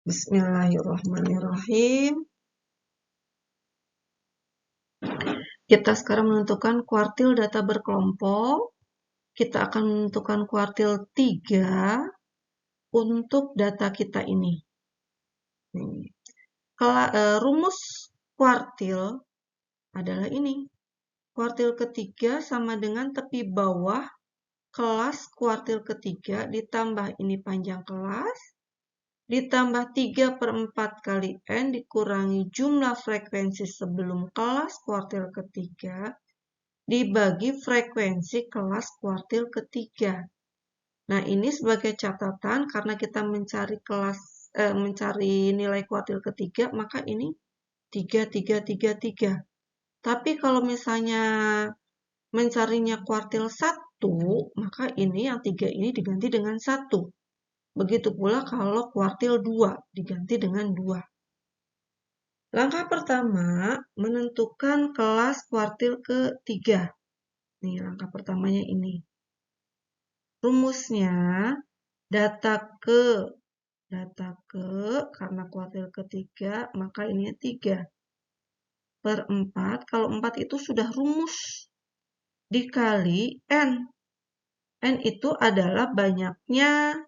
Bismillahirrahmanirrahim. Kita sekarang menentukan kuartil data berkelompok. Kita akan menentukan kuartil 3 untuk data kita ini. Rumus kuartil adalah ini. Kuartil ketiga sama dengan tepi bawah kelas kuartil ketiga ditambah ini panjang kelas, ditambah 3/4 kali N dikurangi jumlah frekuensi sebelum kelas kuartil ketiga dibagi frekuensi kelas kuartil ketiga. Nah, ini sebagai catatan karena kita mencari nilai kuartil ketiga, maka ini 3, 3, 3, 3. Tapi kalau misalnya mencarinya kuartil 1, maka ini yang 3 ini diganti dengan 1. Begitu pula kalau kuartil 2 diganti dengan 2. Langkah pertama, menentukan kelas kuartil ketiga. Nih, langkah pertamanya ini. Rumusnya, data ke, karena kuartil ketiga, maka ini 3/4. Kalau 4 itu sudah rumus. Dikali N. N itu adalah banyaknya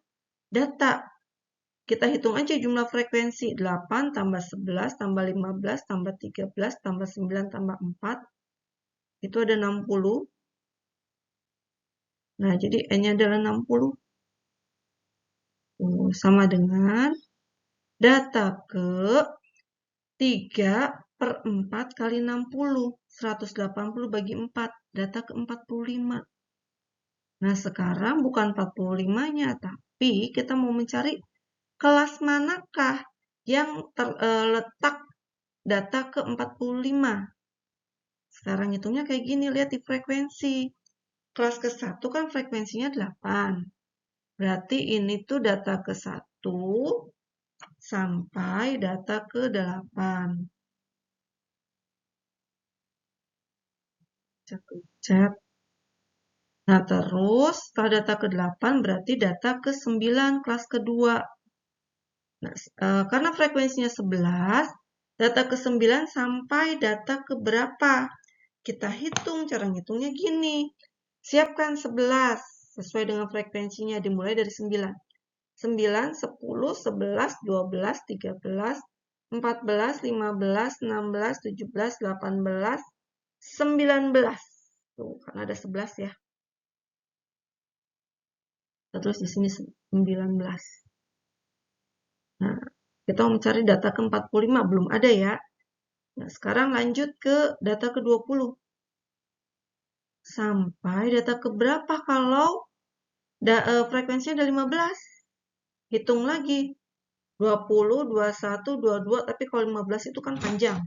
data. Kita hitung aja jumlah frekuensi. 8 tambah 11 tambah 15 tambah 13 tambah 9 tambah 4. Itu ada 60. Nah, jadi N-nya adalah 60. Sama dengan data ke 3/4 kali 60. 180 bagi 4. Data ke 45. Nah, sekarang bukan 45-nya, tapi kita mau mencari kelas manakah yang terletak data ke 45. Sekarang hitungnya kayak gini, lihat di frekuensi. Kelas ke-1 kan frekuensinya 8. Berarti ini tuh data ke-1 sampai data ke-8. Cek. Nah, terus setelah data ke-8 berarti data ke-9 kelas kedua. Nah, karena frekuensinya 11, data ke-9 sampai data ke berapa? Kita hitung, cara ngitungnya gini. Siapkan 11 sesuai dengan frekuensinya dimulai dari 9. 9, 10, 11, 12, 13, 14, 15, 16, 17, 18, 19. Tuh, kan ada 11 ya. Terus di sini 19. Nah, kita mau mencari data ke-45, belum ada ya. Nah, sekarang lanjut ke data ke-20. Sampai data ke berapa kalau frekuensinya ada 15? Hitung lagi. 20, 21, 22, tapi kalau 15 itu kan panjang.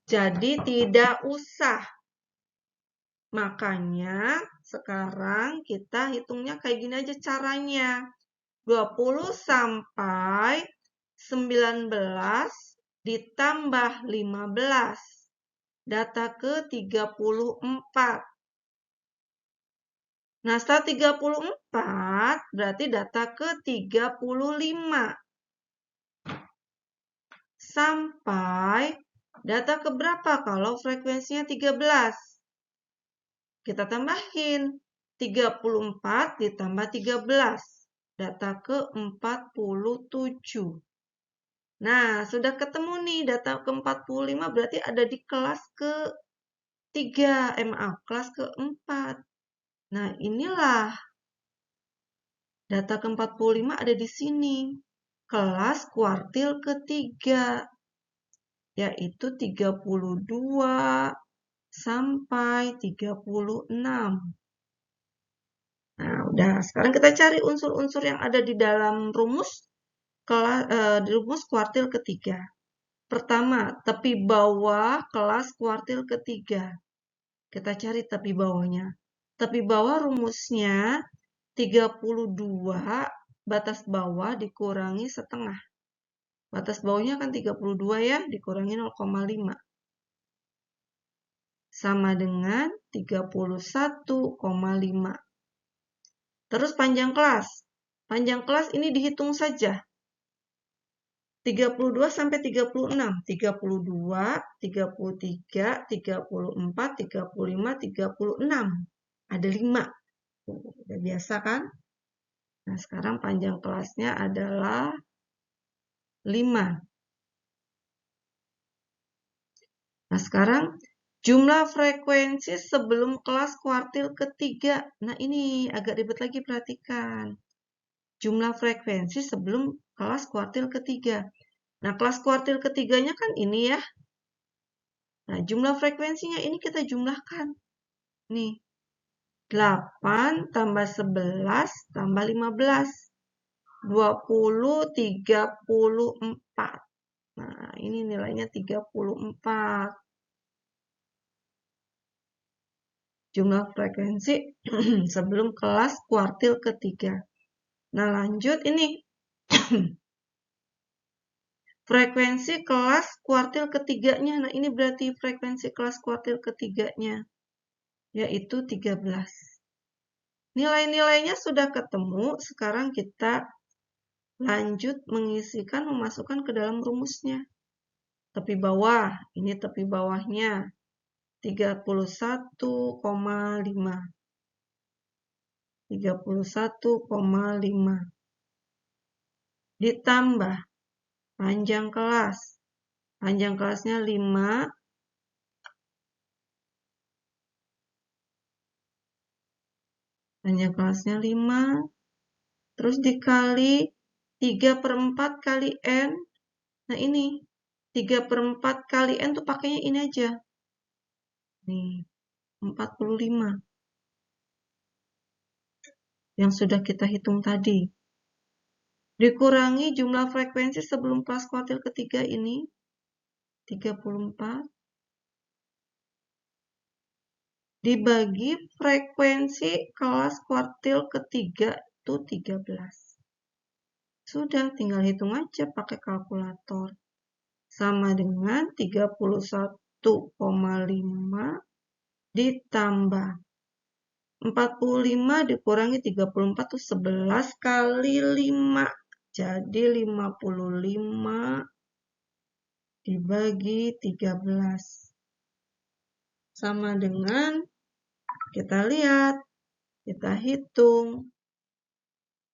Jadi tidak usah. Makanya sekarang kita hitungnya kayak gini aja caranya. 20 sampai 19 ditambah 15. Data ke 34. Nah, setelah 34 berarti data ke 35. Sampai data ke berapa kalau frekuensinya 13? Kita tambahin. 34 ditambah 13. Data ke 47. Nah, sudah ketemu nih data ke 45 berarti ada di kelas ke 3. Kelas ke 4. Nah, inilah data ke 45 ada di sini. Kelas kuartil ketiga, yaitu 32 sampai 36. Nah, udah. Sekarang kita cari unsur-unsur yang ada di dalam rumus kuartil ketiga. Pertama, tepi bawah kelas kuartil ketiga. Kita cari tepi bawahnya. Tepi bawah rumusnya 32 batas bawah dikurangi setengah. Batas bawahnya kan 32 ya, dikurangi 0,5. Sama dengan 31,5. Terus panjang kelas. Panjang kelas ini dihitung saja. 32 sampai 36. 32, 33, 34, 35, 36. Ada 5. Udah biasa kan? Nah, sekarang panjang kelasnya adalah 5. Nah, sekarang jumlah frekuensi sebelum kelas kuartil ketiga. Nah, ini agak ribet lagi, perhatikan. Jumlah frekuensi sebelum kelas kuartil ketiga. Nah, kelas kuartil ketiganya kan ini ya. Nah, jumlah frekuensinya ini kita jumlahkan. Nih, 8 tambah 11 tambah 15. 20, 34. Nah, ini nilainya 34. Jumlah frekuensi sebelum kelas kuartil ketiga. Nah, lanjut ini. Frekuensi kelas kuartil ketiganya. Nah, ini berarti frekuensi kelas kuartil ketiganya, yaitu 13. Nilai-nilainya sudah ketemu, sekarang kita lanjut mengisikan, memasukkan ke dalam rumusnya. Tepi bawah, ini tepi bawahnya, 31,5. 31,5. Ditambah panjang kelas. Panjang kelasnya 5. Panjang kelasnya 5. Terus dikali 3/4 kali N. Nah ini, 3/4 kali N tuh pakainya ini aja. Nih, 45. Yang sudah kita hitung tadi. Dikurangi jumlah frekuensi sebelum kelas kuartil ketiga ini, 34. Dibagi frekuensi kelas kuartil ketiga itu 13. Sudah, tinggal hitung aja pakai kalkulator. Sama dengan 31,5 ditambah 45 dikurangi 34 itu 11 kali 5. Jadi 55 dibagi 13. Sama dengan, kita lihat, kita hitung.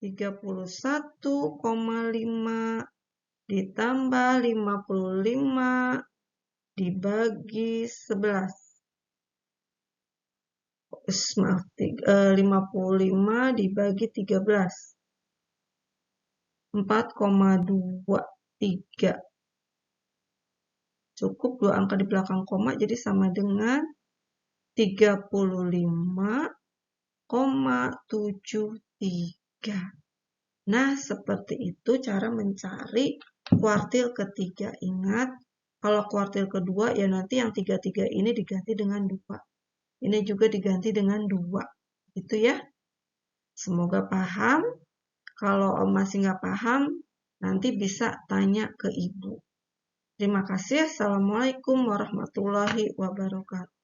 31,5 ditambah 55 dibagi 11. Maaf, 55 dibagi 13. 4,23. Cukup 2 angka di belakang koma, jadi sama dengan 35,73. Nah, seperti itu cara mencari kuartil ketiga. Ingat, kalau kuartil kedua ya nanti yang 33 ini diganti dengan 2. Ini juga diganti dengan 2. Gitu ya. Semoga paham. Kalau masih nggak paham, nanti bisa tanya ke ibu. Terima kasih. Assalamualaikum warahmatullahi wabarakatuh.